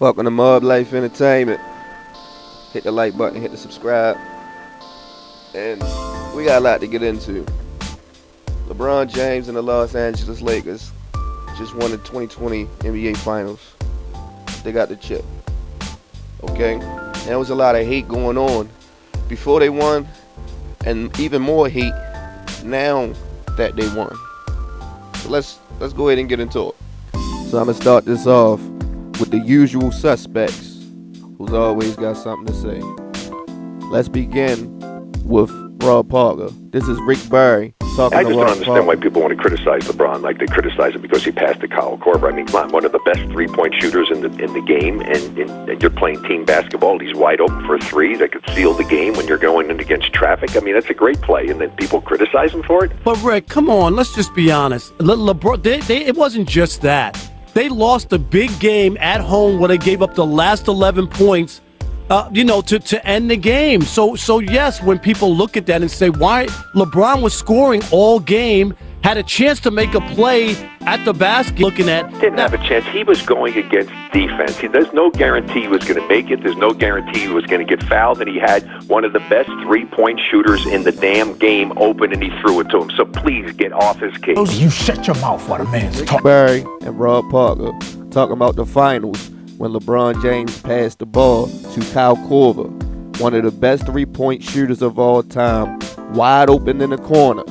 Welcome to M.L.E Life Entertainment. Hit the like button, hit the subscribe. And we got a lot to get into. LeBron James and the Los Angeles Lakers just won the 2020 NBA Finals. They got the chip. Okay? There was a lot of hate going on before they won, and even more hate now that they won. So let's go ahead and get into it. So I'm gonna start this off with the usual suspects, who's always got something to say. Let's begin with Rob Parker. This is Rick Barry talking I to just Rob don't understand Parker. why people want to criticize LeBron like they criticize him because he passed to Kyle Korver. I mean, come on, one of the best three-point shooters in the game, and you're playing team basketball. He's wide open for a three that could seal the game when you're going in against traffic. I mean, that's a great play, and then people criticize him for it. But Rick, come on, let's just be honest. LeBron, it wasn't just that. They lost a big game at home where they gave up the last 11 points, to end the game. So yes, when people look at that and say, why LeBron was scoring all game, had a chance to make a play at the basket, looking at... Didn't have a chance. He was going against defense. There's no guarantee he was going to make it. There's no guarantee he was going to get fouled, and he had one of the best three-point shooters in the damn game open, and he threw it to him. So please get off his case. You shut your mouth while the man's talking. Barry and Rob Parker talking about the finals when LeBron James passed the ball to Kyle Korver, one of the best three-point shooters of all time, wide open in the corner.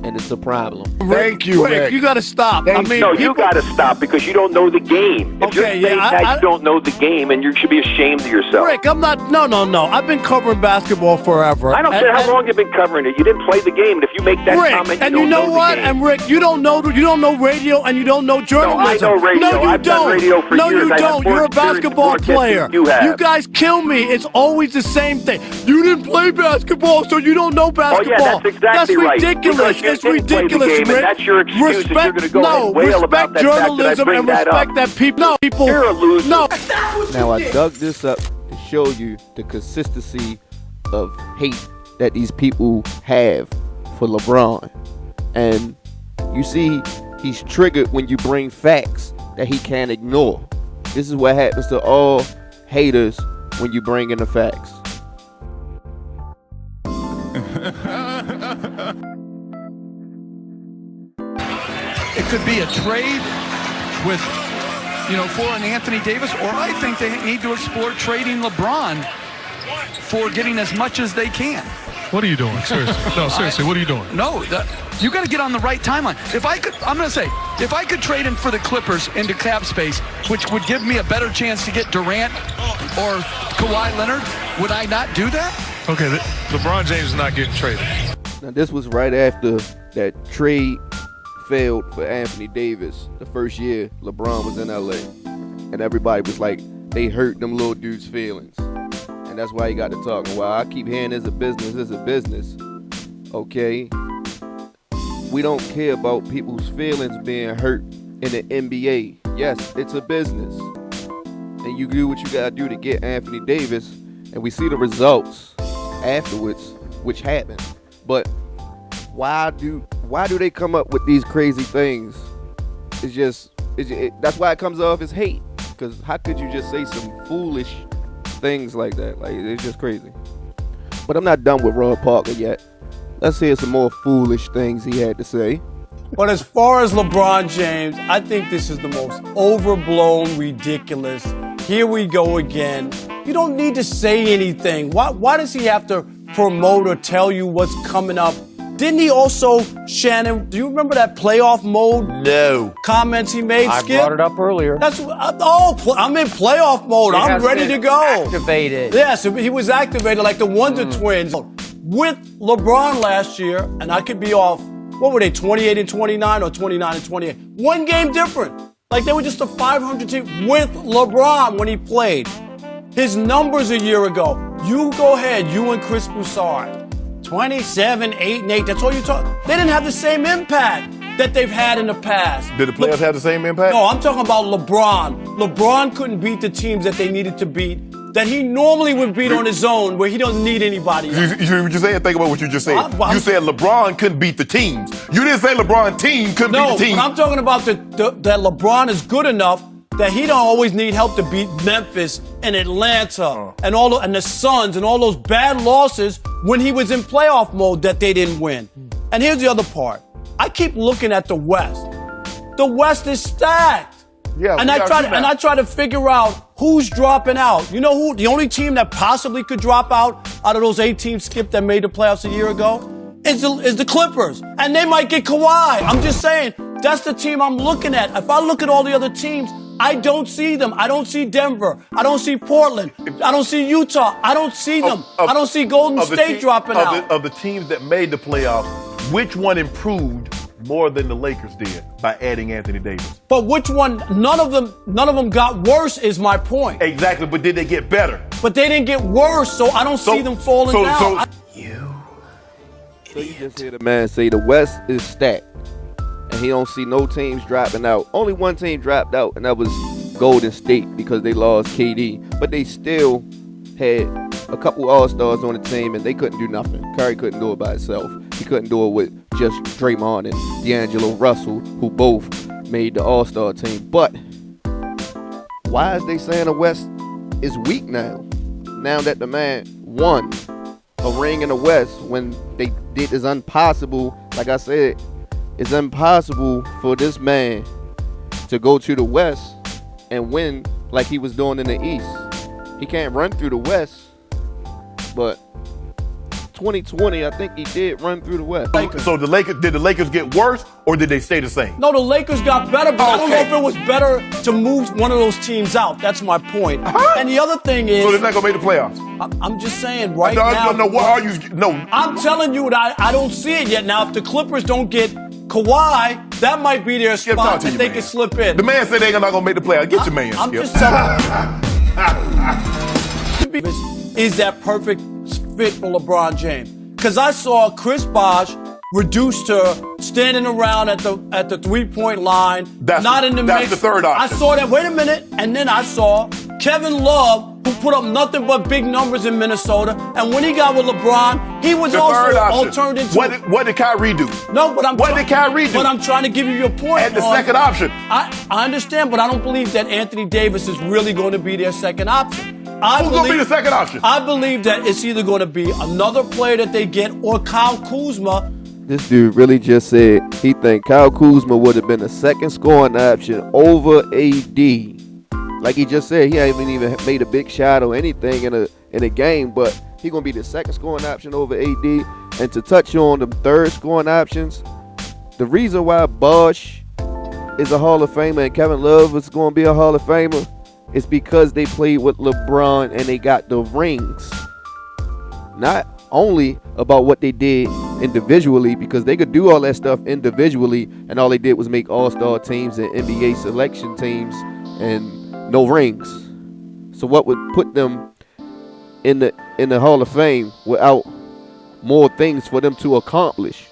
And it's a problem. Thank you, Rick. You got to stop. You got to stop because you don't know the game. If you're saying that you don't know the game, and you should be ashamed of yourself. Rick, I'm not. No. I've been covering basketball forever. I don't care how long you've been covering it. You didn't play the game, and if you make that Rick, comment, and you know what? And Rick, you don't know radio, and you don't know journalism. No, I know radio. No, you I've don't. done radio for no, years. you don't. You're a basketball player. You have. You guys kill me. It's always the same thing. You didn't play basketball, so you don't know basketball. Oh yeah, that's exactly right. Ridiculous. It's ridiculous, Rick. And that's your excuse. Respect, you're going to go and wail about that journalism fact that I bring and respect that people. No, people. You're a loser. No. Now I dug this up to show you the consistency of hate that these people have for LeBron. And you see he's triggered when you bring facts that he can't ignore. This is what happens to all haters when you bring in the facts. It could be a trade with, for an Anthony Davis, or I think they need to explore trading LeBron for getting as much as they can. What are you doing? Seriously. No, seriously, what are you doing? No, you got to get on the right timeline. If I could trade him for the Clippers into cap space, which would give me a better chance to get Durant or Kawhi Leonard, would I not do that? Okay, LeBron James is not getting traded. Now this was right after that trade failed for Anthony Davis the first year LeBron was in LA, and everybody was like, they hurt them little dudes' feelings, and that's why he got to talking. Well, I keep hearing it's a business. Okay, we don't care about people's feelings being hurt in the NBA. Yes, it's a business, and you do what you gotta do to get Anthony Davis, and we see the results afterwards, which happened. But why do they come up with these crazy things? That's why it comes off as hate. Because how could you just say some foolish things like that? Like, it's just crazy. But I'm not done with Rob Parker yet. Let's hear some more foolish things he had to say. But as far as LeBron James, I think this is the most overblown, ridiculous. Here we go again. You don't need to say anything. Why does he have to promote or tell you what's coming up? Didn't he also, Shannon, do you remember that playoff mode? No. Comments he made, I Skip? brought it up earlier. I'm in playoff mode. I'm ready to go. Activated. Yes, he was activated like the Wonder Twins. With LeBron last year, and I could be off, what were they, 28 and 29 or 29 and 28? One game different. Like they were just a 500 team with LeBron when he played. His numbers a year ago. You go ahead, you and Chris Broussard. 27, 8, and 8. That's all you talk. They didn't have the same impact that they've had in the past. Did the players have the same impact? No, I'm talking about LeBron. LeBron couldn't beat the teams that they needed to beat, that he normally would beat on his own, where he doesn't need anybody else. You just said, think about what you just said. You said LeBron couldn't beat the teams. You didn't say LeBron team couldn't beat the team. No, I'm talking about that LeBron is good enough that he don't always need help to beat Memphis and Atlanta and the Suns and all those bad losses when he was in playoff mode that they didn't win. And here's the other part. I keep looking at the West. The West is stacked. Yeah, and I try to figure out who's dropping out. You know who? The only team that possibly could drop out of those 8 teams, Skip, that made the playoffs a year ago is the Clippers. And they might get Kawhi. I'm just saying, that's the team I'm looking at. If I look at all the other teams, I don't see them. I don't see Denver. I don't see Portland. I don't see Utah. I don't see them. I don't see Golden State dropping out. Of the teams that made the playoffs, which one improved more than the Lakers did by adding Anthony Davis? But which one? None of them got worse, is my point. Exactly, but did they get better? But they didn't get worse, so I don't see them falling down. So you just hear the man say the West is stacked, and he don't see no teams dropping out. Only one team dropped out, and that was Golden State because they lost KD. But they still had a couple All-Stars on the team, and they couldn't do nothing. Curry couldn't do it by himself. He couldn't do it with just Draymond and D'Angelo Russell, who both made the All-Star team. But why is they saying the West is weak now? Now that the man won a ring in the West when they did is impossible. Like I said, it's impossible for this man to go to the West and win like he was doing in the East. He can't run through the West, but 2020, I think he did run through the West. So did the Lakers get worse or did they stay the same? No, the Lakers got better, but I don't know if it was better to move one of those teams out. That's my point. And the other thing is, so they're not gonna make the playoffs. I'm just saying now. No, what are you? No, I'm telling you that I don't see it yet. Now, if the Clippers don't get Kawhi, that might be their spot that they can slip in. The man said they're not gonna make the playoffs. Get your man. I'm just telling you. Is that perfect fit for LeBron James? Because I saw Chris Bosh reduced to standing around at the 3-point line, not in the mix. That's the third option. I saw that. Wait a minute, and then I saw Kevin Love, who put up nothing but big numbers in Minnesota. And when he got with LeBron, he was also turned into. What did Kyrie do? No, but what did Kyrie do? But I'm trying to give you your point. At the second option. I understand, but I don't believe that Anthony Davis is really going to be their second option. Who's going to be the second option? I believe that it's either going to be another player that they get or Kyle Kuzma. This dude really just said he think Kyle Kuzma would have been the second scoring option over AD. Like he just said, he hasn't even made a big shot or anything in a game, but he gonna be the second scoring option over AD. And to touch on the third scoring options, the reason why Bosh is a Hall of Famer and Kevin Love is gonna be a Hall of Famer is because they played with LeBron and they got the rings. Not only about what they did individually, because they could do all that stuff individually, and all they did was make all-star teams and NBA selection teams and no rings. So what would put them in the Hall of Fame without more things for them to accomplish?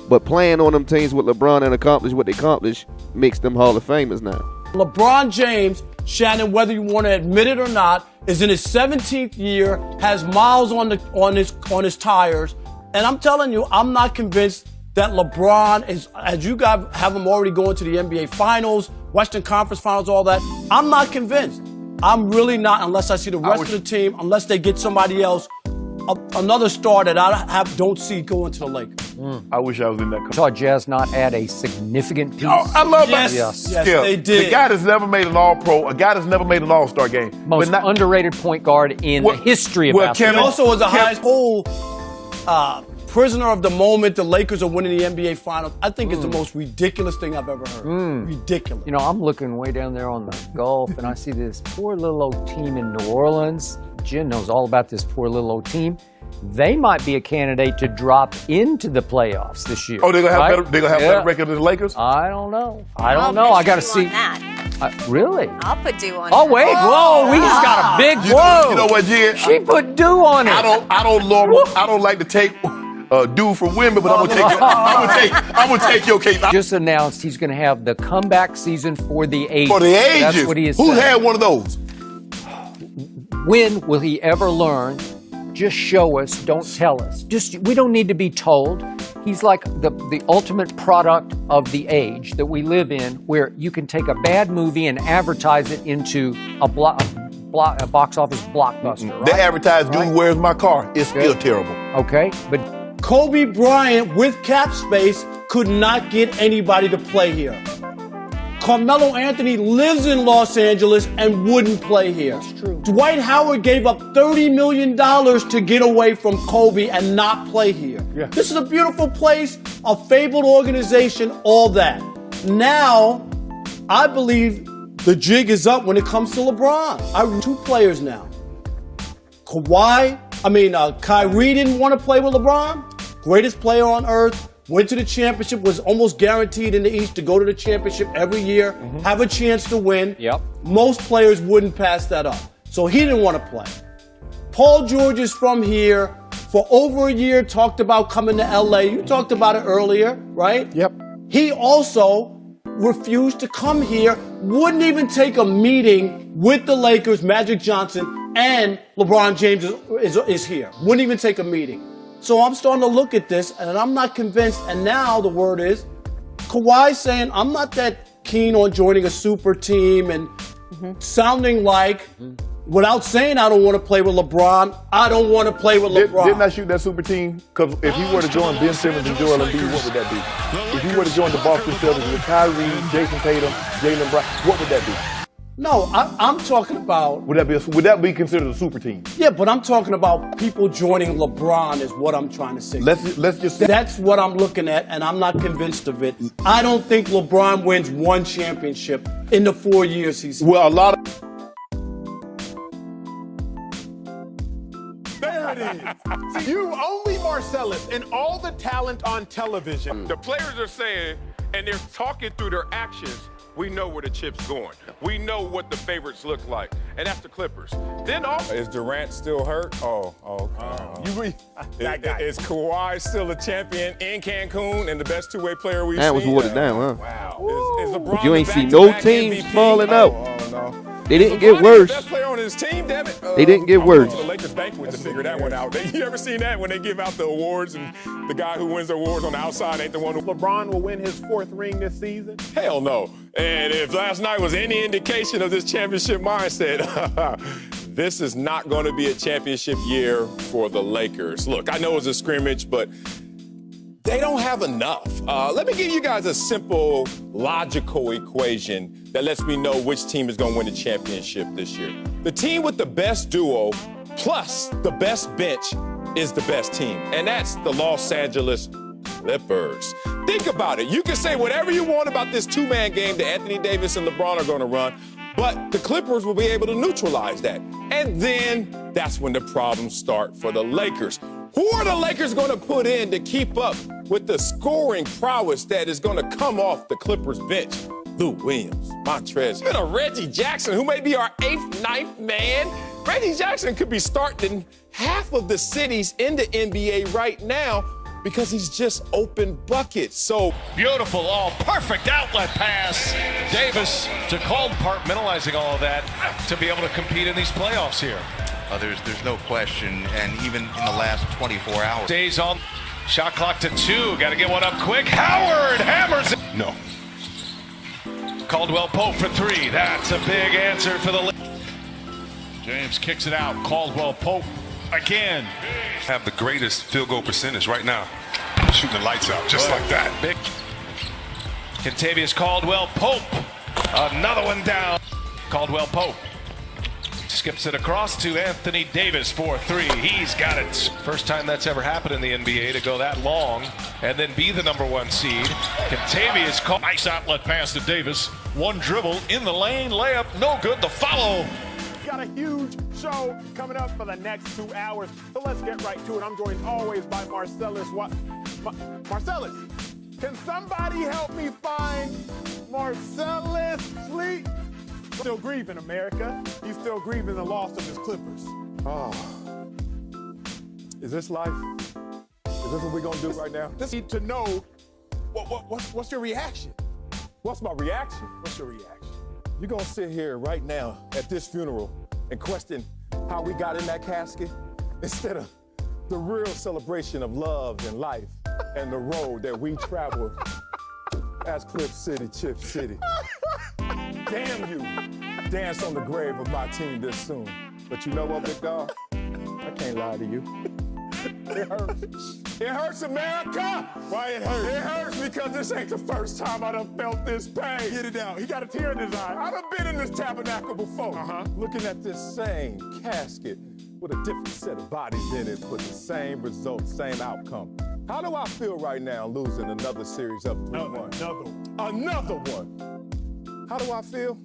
But playing on them teams with LeBron and accomplish what they accomplished makes them Hall of Famers now. LeBron James, Shannon, whether you want to admit it or not, is in his 17th year, has miles on his tires, and I'm telling you, I'm not convinced that LeBron is, as you guys have him already going to the NBA Finals, Western Conference Finals, all that. I'm not convinced. I'm really not, unless I see the rest of the team, unless they get somebody else, another star that I don't see going to the Lakers. I wish I was in that. Saw Jazz not add a significant piece. Oh, I love that. Yes, they did. The guy that's never made an All-Pro, a guy that's never made an All-Star game. Most underrated point guard in the history of basketball. He also was a high school prisoner of the moment. The Lakers are winning the NBA Finals. I think it's the most ridiculous thing I've ever heard. Ridiculous. You know, I'm looking way down there on the Gulf, and I see this poor little old team in New Orleans. Jen knows all about this poor little old team. They might be a candidate to drop into the playoffs this year. Oh, they're gonna have better record than the Lakers? I don't know. I got to see. Really? I'll put dew on. Oh wait! Whoa! We just got a big whoa. You know what, Jen? She put dew on it. I don't like to take dew for women, but I'm gonna take your case. Just announced he's going to have the comeback season for the ages. For the ages. That's what he has Who said. had one of those? When will he ever learn? Just show us, don't tell us. We don't need to be told. He's like the ultimate product of the age that we live in, where you can take a bad movie and advertise it into a box office blockbuster. Right? They advertise, dude, where's my car? It's still terrible. Okay, but Kobe Bryant, with cap space, could not get anybody to play here. Carmelo Anthony lives in Los Angeles and wouldn't play here. That's true. Dwight Howard gave up $30 million to get away from Kobe and not play here. Yeah. This is a beautiful place, a fabled organization, all that. Now, I believe the jig is up when it comes to LeBron. I have 2 players now. Kyrie didn't want to play with LeBron. Greatest player on earth. Went to the championship, was almost guaranteed in the East to go to the championship every year, have a chance to win. Yep. Most players wouldn't pass that up. So he didn't want to play. Paul George is from here. For over a year, talked about coming to L.A. You talked about it earlier, right? Yep. He also refused to come here, wouldn't even take a meeting with the Lakers, Magic Johnson, and LeBron James is here. Wouldn't even take a meeting. So I'm starting to look at this, and I'm not convinced. And now the word is, Kawhi saying, I'm not that keen on joining a super team, and sounding like, without saying I don't want to play with LeBron, I don't want to play with LeBron. Didn't I shoot that super team? Because if he were to join Ben Simmons and Joel Embiid, what would that be? If he were to join the Boston Celtics with Kyrie, Jason Tatum, Jaylen Brown, what would that be? No, I'm talking about... Would that be considered a super team? Yeah, but I'm talking about people joining LeBron is what I'm trying to say. Let's just say... That's what I'm looking at, and I'm not convinced of it. I don't think LeBron wins 1 championship in the 4 years he's... Well, a lot of... There it is. You, only Marcellus, and all the talent on television. The players are saying, and they're talking through their actions, we know where the chip's going. We know what the favorites look like, and that's the Clippers. Then also, is Durant still hurt? Is Kawhi still a champion in Cancun and the best two-way player we've seen? That was watered down, huh? Wow. Is LeBron But you ain't the see no back-to-back teams MVP? falling out. Oh, no. They didn't LeBron get is worse. the best player on his team, damn it. They didn't get worse. The Lakers banquet to figure that one out. You ever seen that when they give out the awards and the guy who wins the awards on the outside ain't the one who... LeBron will win his 4th ring this season? Hell no. And if last night was any indication of this championship mindset, this is not going to be a championship year for the Lakers. Look, I know it's a scrimmage, but they don't have enough. Let me give you guys a simple, logical equation that lets me know which team is going to win the championship this year. The team with the best duo plus the best bench is the best team, and that's the Los Angeles Clippers. Think about it. You can say whatever you want about this 2-man game that Anthony Davis and LeBron are going to run, but the Clippers will be able to neutralize that. And then that's when the problems start for the Lakers. Who are the Lakers going to put in to keep up with the scoring prowess that is going to come off the Clippers bench? Lou Williams, Montrez, and a Reggie Jackson, who may be our 8th, 9th man. Reggie Jackson could be starting half of the cities in the NBA right now because he's just open buckets. So Beautiful, all perfect outlet pass. Davis to compartmentalizing all of that to be able to compete in these playoffs here. There's no question, and even in the last 24 hours. Stays on. Shot clock to 2. Got to get one up quick. Howard hammers it. no. Caldwell Pope for 3. That's a big answer for the... James kicks it out. Caldwell Pope again. Have the greatest field goal percentage right now. Shooting the lights out just like that. Big. Contavious Caldwell Pope. Another one down. Caldwell Pope skips it across to Anthony Davis for 3. He's got it. First time that's ever happened in the NBA to go that long and then be the number 1 seed. Contavious called. Nice outlet pass to Davis. One dribble in the lane. Layup. No good. The follow. Got a huge show coming up for the next 2 hours. So let's get right to it. I'm joined always by Marcellus. Marcellus, can somebody help me find Marcellus Sleep? Still grieving, America. He's still grieving the loss of his Clippers. Is this life? Is this what we're going to do right now? This need to know what's your reaction? What's my reaction? What's your reaction? You're going to sit here right now at this funeral and question how we got in that casket instead of the real celebration of love and life and the road that we travel as Clip City, Chip City. Damn you, dance on the grave of my team this soon. But you know what, big dog? I can't lie to you. It hurts. It hurts, America. Why it hurts? It hurts because this ain't the first time I done felt this pain. Get it out. He got a tear in his eye. I done been in this tabernacle before. Looking at this same casket with a different set of bodies in it with the same result, same outcome. How do I feel right now losing another series up 3-1? Another one. How do I feel?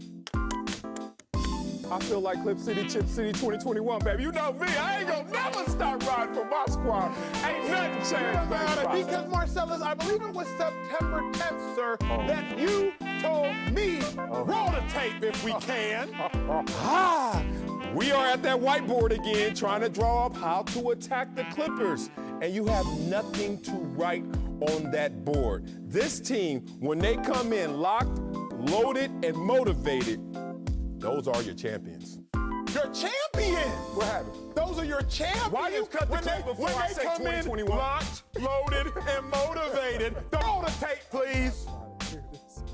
I feel like Clip City, Chip City 2021, baby. You know me, I ain't gonna never stop riding for my squad. Ain't nothing changed, baby. Because, Marcellus, I believe it was September 10th, sir, that you told me, roll the tape if we can. We are at that whiteboard again, trying to draw up how to attack the Clippers. And you have nothing to write on that board. This team, when they come in locked, loaded, and motivated, those are your champions. Your champions! What happened? Those are your champions! Why you cut the tape before I say 2021? In locked, loaded, and motivated. Roll the tape, please.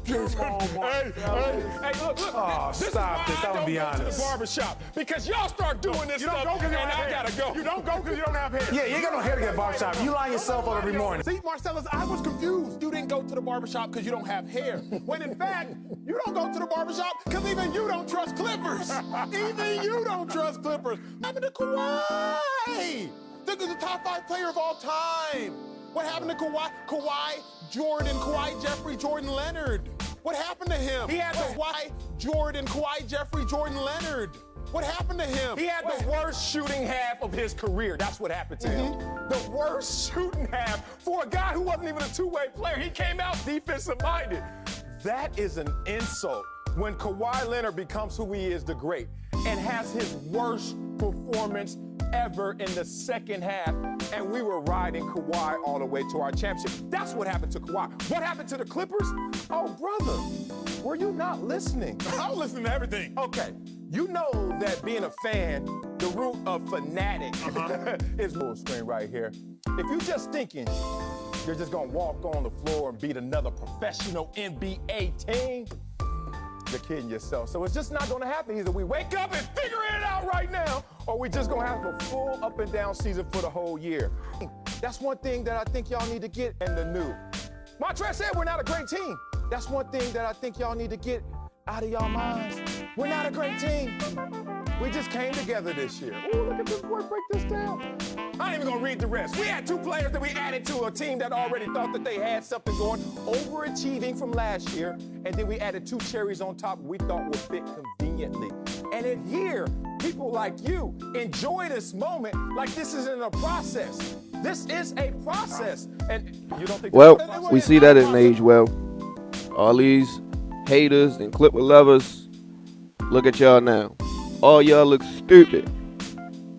Hey, look. Oh, stop this. I'm gonna be honest. To the barbershop because y'all start doing this stuff, and I gotta go. You don't go because you don't have hair. Yeah, you ain't got no hair to get a barbershop. You line yourself up every morning. See, Marcellus, I was confused. You didn't go to the barbershop because you don't have hair. When in fact, you don't go to the barbershop because even you don't trust Clippers. Even you don't trust Clippers. What happened to Kawhi? This is the top 5 player of all time. What happened to Kawhi? Kawhi, Jordan, Kawhi, Jeffrey, Jordan, Leonard. What happened to him? He had Kawhi, Jordan, Kawhi, Jeffrey, Jordan, Leonard. What happened to him? He had the worst shooting half of his career. That's what happened to him. The worst shooting half for a guy who wasn't even a two-way player. He came out defensive-minded. That is an insult when Kawhi Leonard becomes who he is, the great, and has his worst performance ever in the second half, and we were riding Kawhi all the way to our championship. That's what happened to Kawhi. What happened to the Clippers? Oh, brother, were you not listening? I'm listening to everything. Okay, you know that being a fan, the root of fanatic is full screen right here. If you're just thinking you're just gonna walk on the floor and beat another professional NBA team, you're kidding yourself. So it's just not gonna happen. Either we wake up and figure it out right now, or we just gonna have a full up and down season for the whole year. That's one thing that I think y'all need to get in the new. Montrez said we're not a great team. That's one thing that I think y'all need to get out of y'all minds. We're not a great team. We just came together this year. Ooh, look at this boy break this down. I ain't even gonna read the rest. We had 2 players that we added to a team that already thought that they had something going, overachieving from last year, and then we added 2 cherries on top we thought would fit conveniently. And in here, people like you enjoy this moment like this isn't a process. This is a process. And you don't think well, we see that in age well. All these haters and Clipper lovers, look at y'all now. All y'all look stupid.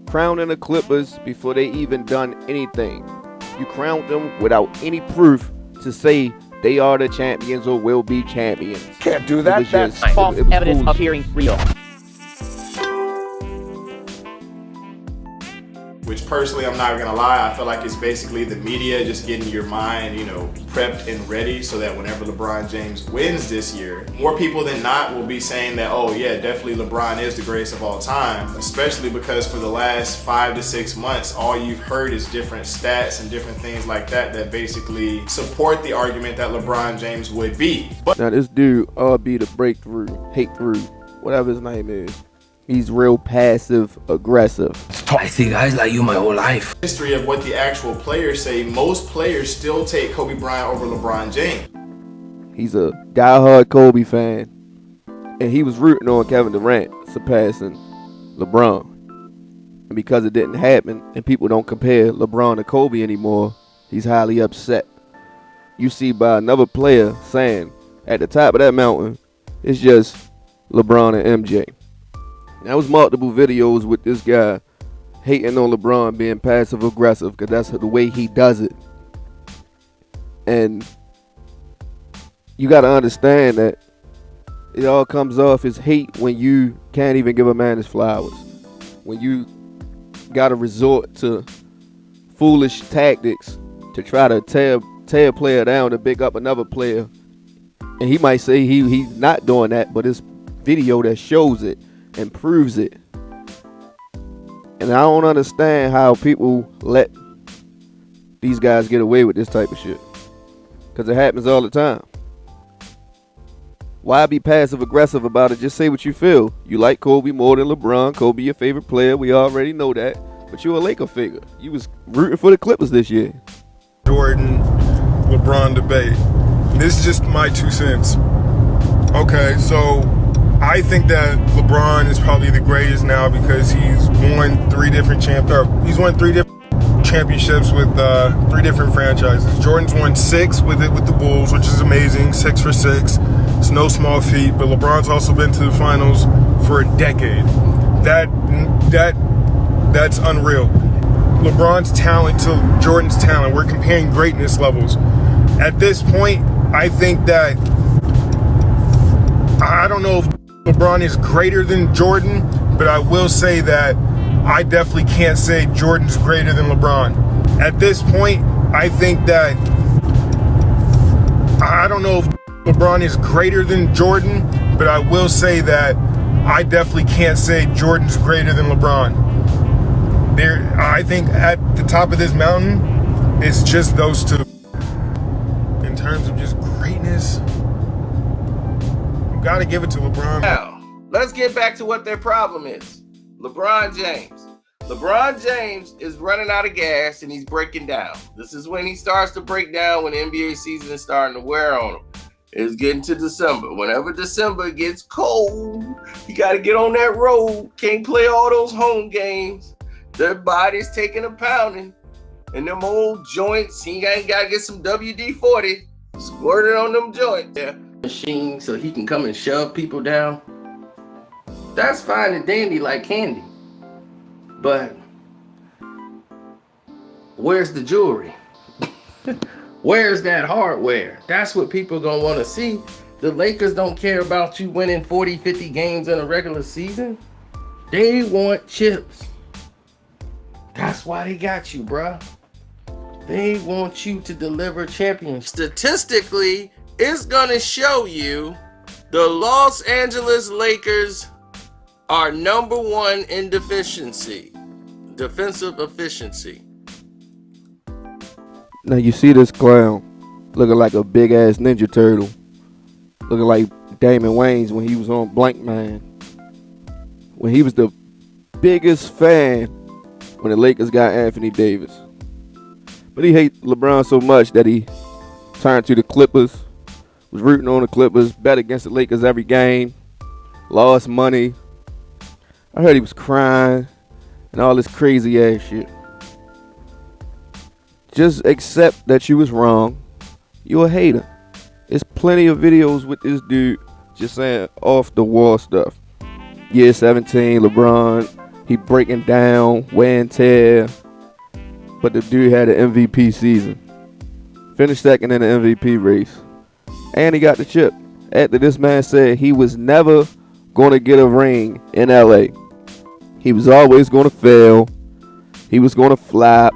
Crowning the Clippers before they even done anything. You crowned them without any proof to say they are the champions or will be champions. Can't do that. That's false evidence appearing real. Which personally, I'm not gonna lie, I feel like it's basically the media just getting your mind, prepped and ready so that whenever LeBron James wins this year, more people than not will be saying that, oh yeah, definitely LeBron is the greatest of all time, especially because for the last 5 to 6 months, all you've heard is different stats and different things like that basically support the argument that LeBron James would be. But now this dude, be the breakthrough, hate through, whatever his name is. He's real passive aggressive. I see guys like you my whole life. History of what the actual players say, most players still take Kobe Bryant over LeBron James. He's a diehard Kobe fan, and he was rooting on Kevin Durant surpassing LeBron. And because it didn't happen, and people don't compare LeBron to Kobe anymore, he's highly upset. You see by another player saying, at the top of that mountain, it's just LeBron and MJ. There was multiple videos with this guy hating on LeBron being passive aggressive because that's the way he does it. And you got to understand that it all comes off as hate when you can't even give a man his flowers. When you got to resort to foolish tactics to try to tear a player down to pick up another player. And he might say he's not doing that, but it's video that shows it and proves it. And I don't understand how people let these guys get away with this type of shit. Because it happens all the time. Why be passive aggressive about it? Just say what you feel. You like Kobe more than LeBron. Kobe your favorite player. We already know that. But you're a Laker figure. You was rooting for the Clippers this year. Jordan, LeBron debate. This is just my 2 cents. Okay, so I think that LeBron is probably the greatest now because he's won 3 different championships with 3 different franchises. Jordan's won 6 with the Bulls, which is amazing. 6 for 6. It's no small feat. But LeBron's also been to the finals for a decade. That's unreal. LeBron's talent to Jordan's talent. We're comparing greatness levels. At this point, I think that I don't know if LeBron is greater than Jordan, but I will say that I definitely can't say Jordan's greater than LeBron. At this point, I think that I don't know if LeBron is greater than Jordan, but I will say that I definitely can't say Jordan's greater than LeBron. I think at the top of this mountain, it's just those two. In terms of just greatness, you gotta give it to LeBron. Now, let's get back to what their problem is. LeBron James. LeBron James is running out of gas and he's breaking down. This is when he starts to break down, when the NBA season is starting to wear on him. It's getting to December. Whenever December gets cold, you got to get on that road. Can't play all those home games. Their body's taking a pounding. And them old joints, he ain't got to get some WD-40 squirted on them joints. Yeah. Machine so he can come and shove people down. That's fine and dandy like candy. But where's the jewelry? Where's that hardware? That's what people gonna want to see. The Lakers don't care about you winning 40, 50 games in a regular season. They want chips. That's why they got you, bruh. They want you to deliver championships. Statistically, it's gonna show you the Los Angeles Lakers are number 1 in defensive efficiency. Now you see this clown looking like a big ass Ninja Turtle, looking like Damon Wayans when he was on Blank Man, when he was the biggest fan when the Lakers got Anthony Davis. But he hates LeBron so much that he turned to the Clippers, was rooting on the Clippers, bet against the Lakers every game, lost money. I heard he was crying and all this crazy ass shit. Just accept that you was wrong. You're a hater. There's plenty of videos with this dude just saying off the wall stuff. Year 17, LeBron, he breaking down, wear and tear. But the dude had an MVP season. Finished second in the MVP race. And he got the chip. After this man said he was never going to get a ring in LA. He was always going to fail. He was going to flop.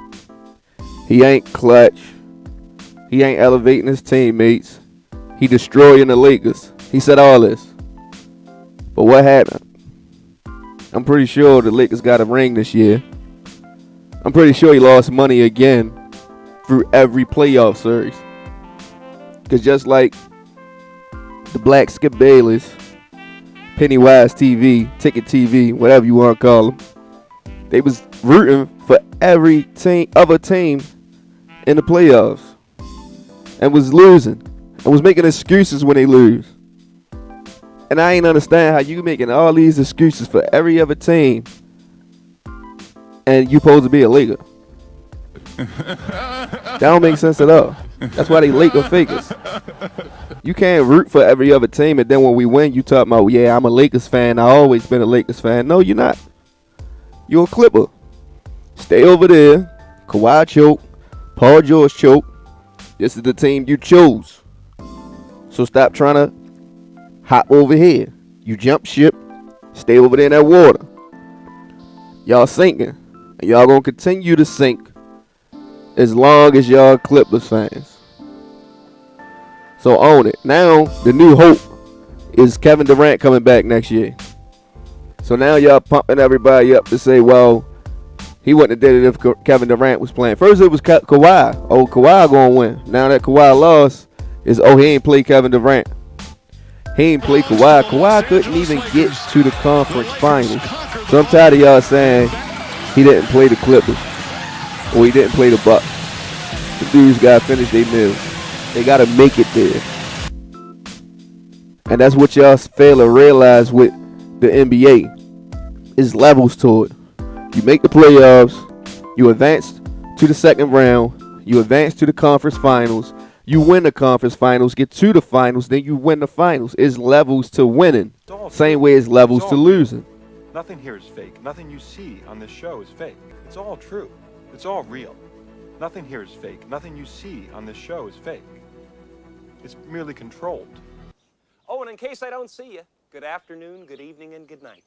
He ain't clutch. He ain't elevating his teammates. He destroying the Lakers. He said all this. But what happened? I'm pretty sure the Lakers got a ring this year. I'm pretty sure he lost money again through every playoff series. Because just like the Black Skip Bayless, Pennywise TV, Ticket TV, whatever you want to call them, they was rooting for every other team in the playoffs and was losing and was making excuses when they lose. And I ain't understand how you making all these excuses for every other team and you supposed to be a Laker. That don't make sense at all. That's why they Laker fakers. You can't root for every other team and then when we win you talk about, yeah, I'm a Lakers fan. I always been a Lakers fan. No, you're not. You're a Clipper. Stay over there. Kawhi choke. Paul George choke. This is the team you chose. So stop trying to hop over here. You jump ship. Stay over there in that water. Y'all sinking. And y'all gonna continue to sink as long as y'all Clippers fans. So own it. Now, the new hope is Kevin Durant coming back next year. So now y'all pumping everybody up to say, well, he wouldn't have did it if Kevin Durant was playing. First it was Kawhi. Oh, Kawhi going to win. Now that Kawhi lost, he ain't play Kevin Durant. He ain't play Kawhi. Kawhi couldn't even get to the conference finals. So I'm tired of y'all saying he didn't play the Clippers or he didn't play the Bucks. The dudes got to finish their meal. They got to make it there. And that's what y'all fail to realize with the NBA is levels to it. You make the playoffs, you advance to the second round, you advance to the conference finals, you win the conference finals, get to the finals, then you win the finals. It's levels to winning. Same way as levels to losing. Nothing here is fake. Nothing you see on this show is fake. It's all true. It's all real. Nothing here is fake. Nothing you see on this show is fake. It's merely controlled. Oh, and in case I don't see you, good afternoon, good evening, and good night.